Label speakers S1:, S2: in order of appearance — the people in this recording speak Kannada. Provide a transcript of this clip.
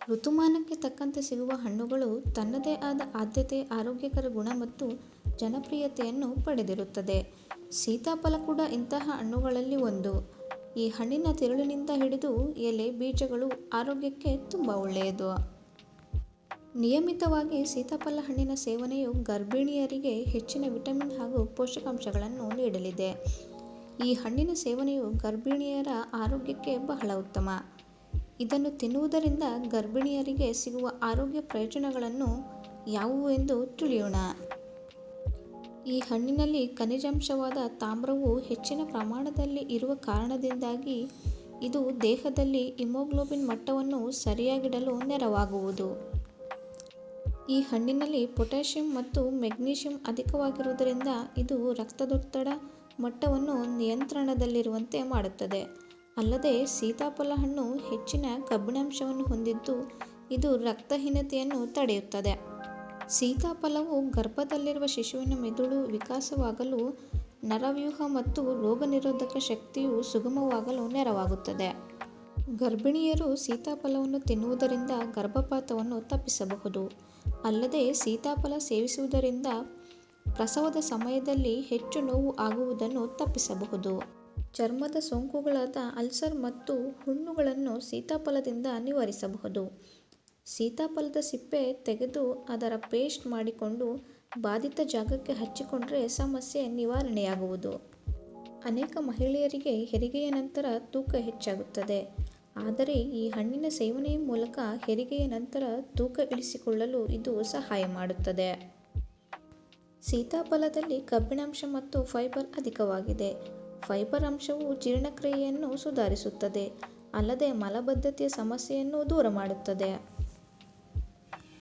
S1: ಋತುಮಾನಕ್ಕೆ ತಕ್ಕಂತೆ ಸಿಗುವ ಹಣ್ಣುಗಳು ತನ್ನದೇ ಆದ ಆದ್ಯತೆ, ಆರೋಗ್ಯಕರ ಗುಣ ಮತ್ತು ಜನಪ್ರಿಯತೆಯನ್ನು ಪಡೆದಿರುತ್ತದೆ. ಸೀತಾಫಲ ಕೂಡ ಇಂತಹ ಹಣ್ಣುಗಳಲ್ಲಿ ಒಂದು. ಈ ಹಣ್ಣಿನ ತಿರುಳಿನಿಂದ ಹಿಡಿದು ಎಲೆ, ಬೀಜಗಳು ಆರೋಗ್ಯಕ್ಕೆ ತುಂಬ ಒಳ್ಳೆಯದು. ನಿಯಮಿತವಾಗಿ ಸೀತಾಫಲ ಹಣ್ಣಿನ ಸೇವನೆಯು ಗರ್ಭಿಣಿಯರಿಗೆ ಹೆಚ್ಚಿನ ವಿಟಮಿನ್ ಹಾಗೂ ಪೋಷಕಾಂಶಗಳನ್ನು ನೀಡಲಿದೆ. ಈ ಹಣ್ಣಿನ ಸೇವನೆಯು ಗರ್ಭಿಣಿಯರ ಆರೋಗ್ಯಕ್ಕೆ ಬಹಳ ಉತ್ತಮ. ಇದನ್ನು ತಿನ್ನುವುದರಿಂದ ಗರ್ಭಿಣಿಯರಿಗೆ ಸಿಗುವ ಆರೋಗ್ಯ ಪ್ರಯೋಜನಗಳನ್ನು ಯಾವುವು ಎಂದು ತಿಳಿಯೋಣ. ಈ ಹಣ್ಣಿನಲ್ಲಿ ಖನಿಜಾಂಶವಾದ ತಾಮ್ರವು ಹೆಚ್ಚಿನ ಪ್ರಮಾಣದಲ್ಲಿ ಇರುವ ಕಾರಣದಿಂದಾಗಿ ಇದು ದೇಹದಲ್ಲಿ ಹಿಮೋಗ್ಲೋಬಿನ್ ಮಟ್ಟವನ್ನು ಸರಿಯಾಗಿಡಲು ನೆರವಾಗುವುದು. ಈ ಹಣ್ಣಿನಲ್ಲಿ ಪೊಟ್ಯಾಷಿಯಂ ಮತ್ತು ಮೆಗ್ನೀಷಿಯಂ ಅಧಿಕವಾಗಿರುವುದರಿಂದ ಇದು ರಕ್ತದೊತ್ತಡ ಮಟ್ಟವನ್ನು ನಿಯಂತ್ರಣದಲ್ಲಿರುವಂತೆ ಮಾಡುತ್ತದೆ. ಅಲ್ಲದೆ ಸೀತಾಫಲ ಹಣ್ಣು ಹೆಚ್ಚಿನ ಕಬ್ಬಿಣಾಂಶವನ್ನು ಹೊಂದಿದ್ದು ಇದು ರಕ್ತಹೀನತೆಯನ್ನು ತಡೆಯುತ್ತದೆ. ಸೀತಾಫಲವು ಗರ್ಭದಲ್ಲಿರುವ ಶಿಶುವಿನ ಮೆದುಳು ವಿಕಾಸವಾಗಲು, ನರವ್ಯೂಹ ಮತ್ತು ರೋಗನಿರೋಧಕ ಶಕ್ತಿಯು ಸುಗಮವಾಗಲು ನೆರವಾಗುತ್ತದೆ. ಗರ್ಭಿಣಿಯರು ಸೀತಾಫಲವನ್ನು ತಿನ್ನುವುದರಿಂದ ಗರ್ಭಪಾತವನ್ನು ತಪ್ಪಿಸಬಹುದು. ಅಲ್ಲದೆ ಸೀತಾಫಲ ಸೇವಿಸುವುದರಿಂದ ಪ್ರಸವದ ಸಮಯದಲ್ಲಿ ಹೆಚ್ಚು ನೋವು ಆಗುವುದನ್ನು ತಪ್ಪಿಸಬಹುದು. ಚರ್ಮದ ಸೋಂಕುಗಳಾದ ಅಲ್ಸರ್ ಮತ್ತು ಹುಣ್ಣುಗಳನ್ನು ಸೀತಾಫಲದಿಂದ ನಿವಾರಿಸಬಹುದು. ಸೀತಾಫಲದ ಸಿಪ್ಪೆ ತೆಗೆದು ಅದರ ಪೇಸ್ಟ್ ಮಾಡಿಕೊಂಡು ಬಾಧಿತ ಜಾಗಕ್ಕೆ ಹಚ್ಚಿಕೊಂಡರೆ ಸಮಸ್ಯೆ ನಿವಾರಣೆಯಾಗುವುದು. ಅನೇಕ ಮಹಿಳೆಯರಿಗೆ ಹೆರಿಗೆಯ ನಂತರ ತೂಕ ಹೆಚ್ಚಾಗುತ್ತದೆ. ಆದರೆ ಈ ಹಣ್ಣಿನ ಸೇವನೆಯ ಮೂಲಕ ಹೆರಿಗೆಯ ನಂತರ ತೂಕ ಇಳಿಸಿಕೊಳ್ಳಲು ಇದು ಸಹಾಯ ಮಾಡುತ್ತದೆ. ಸೀತಾಫಲದಲ್ಲಿ ಕಬ್ಬಿಣಾಂಶ ಮತ್ತು ಫೈಬರ್ ಅಧಿಕವಾಗಿದೆ. ಫೈಬರ್ ಅಂಶವು ಜೀರ್ಣಕ್ರಿಯೆಯನ್ನು ಸುಧಾರಿಸುತ್ತದೆ, ಅಲ್ಲದೆ ಮಲಬದ್ಧತೆಯ ಸಮಸ್ಯೆಯನ್ನು ದೂರ ಮಾಡುತ್ತದೆ.